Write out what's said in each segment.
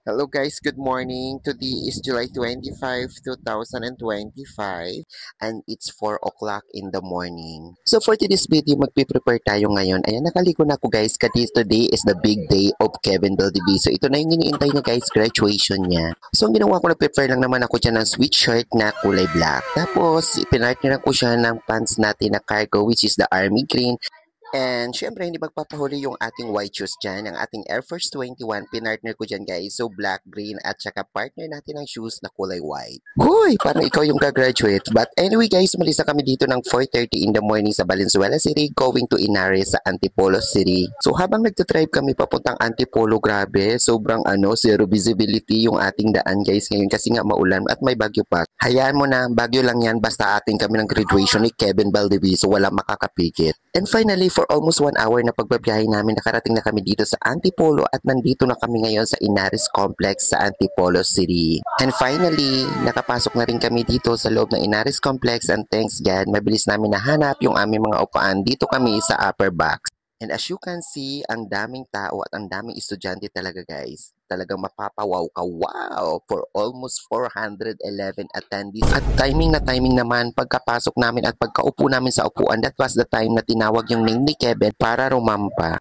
Hello guys, good morning. Today is July 25, 2025 and it's 4 o'clock in the morning. So for today's video, magpiprepare tayo ngayon. Ayan, nakaligo na ako guys kasi today is the big day of Kevin Valdivie. So ito na yung iniintay niya guys, graduation niya. So ang ginawa ko, nag-prepare lang naman ako dyan ng sweatshirt na kulay black. Tapos, pinartneran ko siya ng pants natin na cargo which is the army green. And syempre, hindi magpapahuli yung ating white shoes dyan. Ang ating Air Force 21, pinartner ko dyan guys. So black, green, at saka partner natin ang shoes na kulay white. Hoy, parang ikaw yung gagraduate. But anyway guys, malis na kami dito ng 4:30 in the morning sa Valenzuela City, going to Inares sa Antipolo City. So habang nagtatrive kami papuntang Antipolo, grabe, sobrang zero visibility yung ating daan guys ngayon kasi nga maulan at may bagyo pa. Hayaan mo na, bagyo lang yan basta ating kami ng graduation ni Kevin Valdivie, so wala makakapikit. And finally, for almost 1 hour na pagbabiyahe namin, nakarating na kami dito sa Antipolo at nandito na kami ngayon sa Inares Complex sa Antipolo City. And finally, nakapasok na rin kami dito sa loob ng Inares Complex and thanks God, mabilis namin nahanap yung aming mga upuan. Dito kami sa upper box. And as you can see, ang daming tao at ang daming estudyante talaga guys. Talagang mapapawaw ka, wow, for almost 411 attendees. At timing na timing naman, pagkapasok namin at pagkaupo namin sa upuan, that was the time na tinawag yung name ni Kevin para rumampa.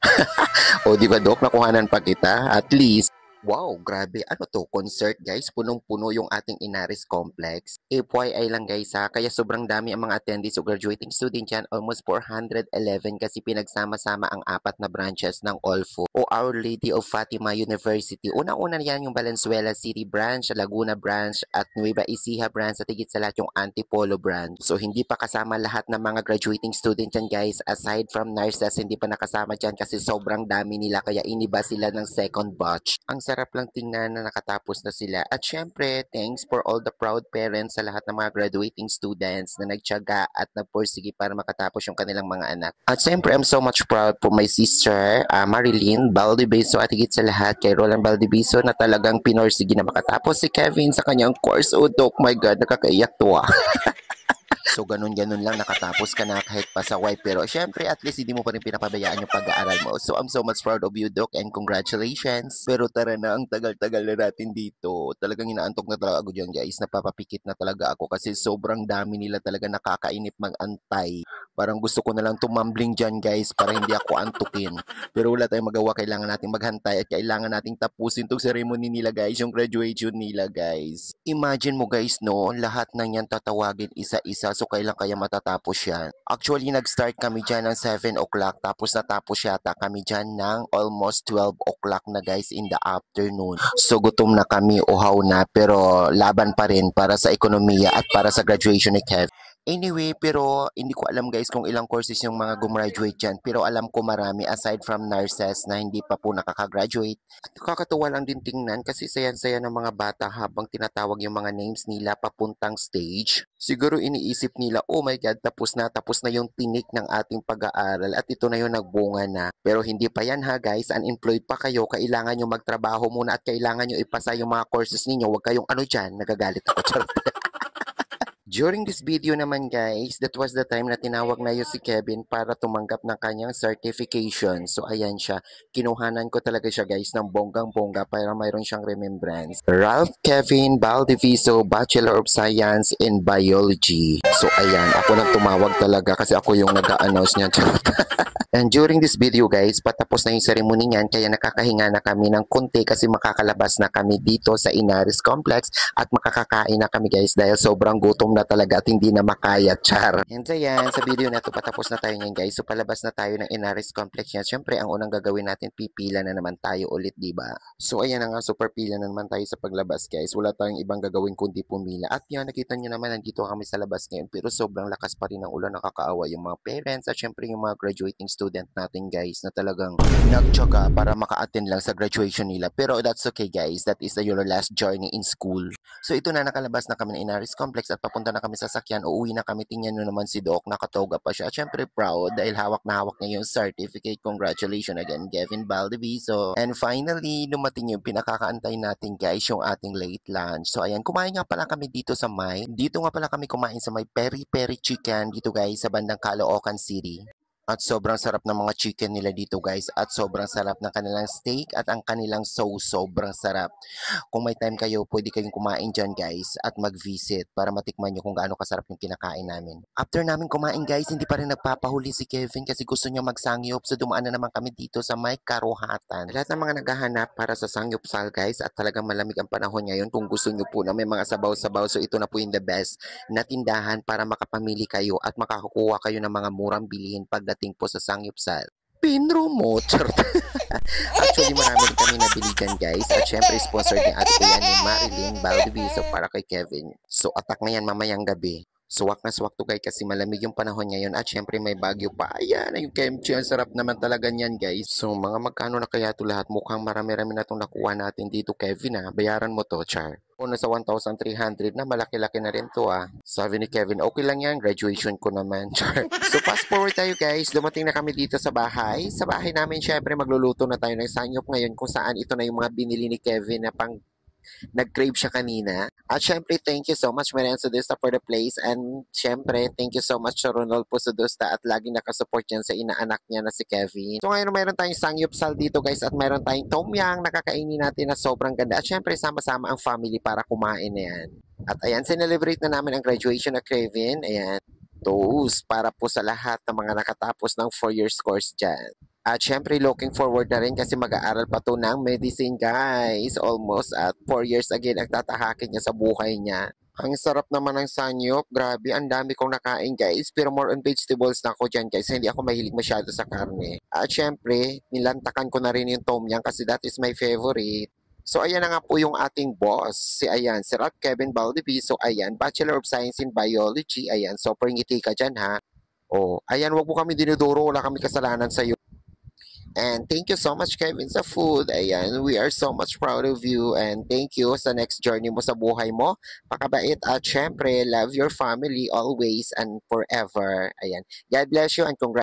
O di ba Dok, nakuhanan pa kita? At least, wow, grabe. Ano to? Concert guys. Punong-puno yung ating Inaris Complex. FYI lang guys ha. Kaya sobrang dami ang mga attendees o graduating student dyan. Almost 411 kasi pinagsama-sama ang apat na branches ng OLFO o Our Lady of Fatima University. Unang-una yan yung Valenzuela City branch, Laguna branch at Nueva Ecija branch at higit sa lahat yung Antipolo branch. So hindi pa kasama lahat ng mga graduating student dyan guys. Aside from nurses, hindi pa nakasama dyan kasi sobrang dami nila kaya iniba sila ng second batch. Ang sarap lang tingnan na nakatapos na sila. At syempre, thanks for all the proud parents sa lahat ng mga graduating students na nagtiyaga at nagpursige para makatapos yung kanilang mga anak. At syempre, I'm so much proud for my sister, Marilyn Valdiviso at higit sa lahat kay Roland Valdiviso na talagang pinursige na makatapos si Kevin sa kanyang course. Oh, Dok, my God, nakakaiyak to ah. So, ganun-ganun lang nakatapos ka na kahit pasaway. Pero, syempre, at least hindi mo pa rin pinapabayaan yung pag-aaral mo. So, I'm so much proud of you, Doc, and congratulations. Pero tara na, ang tagal-tagal na natin dito. Talagang inaantok na talaga ako dyan, guys. Napapapikit na talaga ako kasi sobrang dami nila talaga nakakainip mag-antay. Parang gusto ko na lang tumambling dyan, guys, para hindi ako antukin. Pero wala tayong magawa. Kailangan nating maghantay at kailangan nating tapusin tong ceremony nila, guys. Yung graduation nila, guys. Imagine mo, guys, no? Lahat ng yan tatawagin isa-isa. So, kailan kaya matatapos yan? Actually, nag-start kami dyan ng 7 o'clock. Tapos natapos yata kami dyan ng almost 12 o'clock na guys in the afternoon. So, gutom na kami, uhaw na. Pero laban pa rin para sa ekonomiya at para sa graduation ni Kev. Anyway, pero hindi ko alam guys kung ilang courses yung mga gumraduate dyan. Pero alam ko marami aside from nurses na hindi pa po nakaka-graduate. At nakakatuwa lang din tingnan kasi sayan-saya ng mga bata habang tinatawag yung mga names nila papuntang stage. Siguro iniisip nila, oh my God, tapos na yung tinik ng ating pag-aaral at ito na yung nagbunga na. Pero hindi pa yan ha guys, unemployed pa kayo, kailangan nyo magtrabaho muna at kailangan nyo ipasa yung mga courses ninyo. Huwag kayong dyan, nagagalit ako. Charot. During this video naman guys, that was the time na tinawag na yun si Kevin para tumanggap ng kanyang certification. So ayan siya, kinuhanan ko talaga siya guys ng bonggang-bongga para mayroon siyang remembrance. Ralph Kevin Valdiviso, Bachelor of Science in Biology. So ayan, ako nang tumawag talaga kasi ako yung nag-a-announce niya. And during this video guys, patapos na yung ceremony niyan kaya nakakahinga na kami ng konti kasi makakalabas na kami dito sa Inaris Complex at makakakain na kami guys dahil sobrang gutom na talaga at hindi na makaya, char. And ayan, sa video na to patapos na tayo ngayon guys. So palabas na tayo ng Inaris Complex yan. Siyempre ang unang gagawin natin, pipila na naman tayo ulit, diba? So ayan na nga, super pila na naman tayo sa paglabas guys. Wala tayong ibang gagawin kundi pumila. At yan, nakita nyo naman, nandito kami sa labas ngayon pero sobrang lakas pa rin ng ulan, nakakaawa yung mga parents at siyempre yung mga graduating student natin guys na talagang nagtyaga para maka-attend lang sa graduation nila. Pero that's okay guys, that is your last journey in school. So ito na, nakalabas na kami ng Inaris Complex at papunta na kami sa sakyan. Uuwi na kami, tingnan nyo naman si Doc, nakatoga pa siya. At syempre proud dahil hawak na hawak niya yung certificate. Congratulations again, Kevin Valdiviso. And finally, dumating yung pinakakaantay natin guys, yung ating late lunch. So ayan, kumain nga pala kami dito sa Dito nga pala kami kumain sa may peri-peri chicken dito guys sa bandang Caloocan City. At sobrang sarap ng mga chicken nila dito guys at sobrang sarap ng kanilang steak at ang kanilang sauce sobrang sarap. Kung may time kayo, pwede kayong kumain dyan guys at mag-visit para matikman nyo kung gaano kasarap yung kinakain namin. After namin kumain guys, hindi pa rin nagpapahuli si Kevin kasi gusto niya magsangyup so dumaan na naman kami dito sa may karuhatan. Lahat ng mga naghahanap para sa sangyupsal guys at talagang malamig ang panahon ngayon kung gusto nyo po na may mga sabaw-sabaw so ito na po yung the best na tindahan para makapamili kayo at makakukuha kayo ng mga murang bilihin pagdating po sa sangyupsal. Pinro mo, charot. Actually, marami rin kami nabili dyan, guys. At syempre, sponsor ni ate ko yan ni Marilyn Valdiviso para kay Kevin. So, atak na yan mamayang gabi. Suwak na suwak to guys kasi malamig yung panahon ngayon at syempre may bagyo pa. Ayan, yung kimchi, ang sarap naman talaga niyan guys. So, mga magkano na kaya to lahat? Mukhang marami-rami na itong nakuha natin dito, Kevin ha. Bayaran mo to, char. Una sa 1,300 na, malaki-laki na rin to ah. Sabi ni Kevin, okay lang yan, graduation ko naman. Char. So fast forward tayo guys, dumating na kami dito sa bahay. Sa bahay namin syempre magluluto na tayo ng sanyok ngayon kung saan ito na yung mga binili ni Kevin na pang nag-crave siya kanina. At syempre, thank you so much, Marian Sudusta, for the place. And syempre, thank you so much sa Ronald po Sudusta at laging nakasupport yan sa inaanak niya na si Kevin. So ngayon, mayroon tayong sangyupsal dito guys at mayroon tayong tom yum nakakainin natin na sobrang ganda. At syempre, sama-sama ang family para kumain na yan. At ayan, sinelebrate na namin ang graduation na Kevin. Ayan, toast para po sa lahat ng mga nakatapos ng 4 years course dyan. At syempre, looking forward na rin kasi mag-aaral pa to ng medicine, guys. Almost at 4 years again ang tatahakin niya sa buhay niya. Ang sarap naman ng sanyop. Grabe, ang dami kong nakain, guys. Pero more on vegetables na ako dyan, guys. Hindi ako mahilig masyado sa karne. At syempre, nilantakan ko na rin yung tom yum kasi that is my favorite. So, ayan na nga po yung ating boss. Si Ralph Kevin Valdiviso. Ayan, Bachelor of Science in Biology. Ayan, so ngiti ka dyan, ha? Oh, ayan, wag mo kami dinuduro. Wala kami kasalanan sa'yo. And thank you so much, Kevin, sa food. Ayan, we are so much proud of you. And thank you sa next journey mo sa buhay mo. Pakabait at syempre, love your family always and forever. Ayan. God bless you and congrats.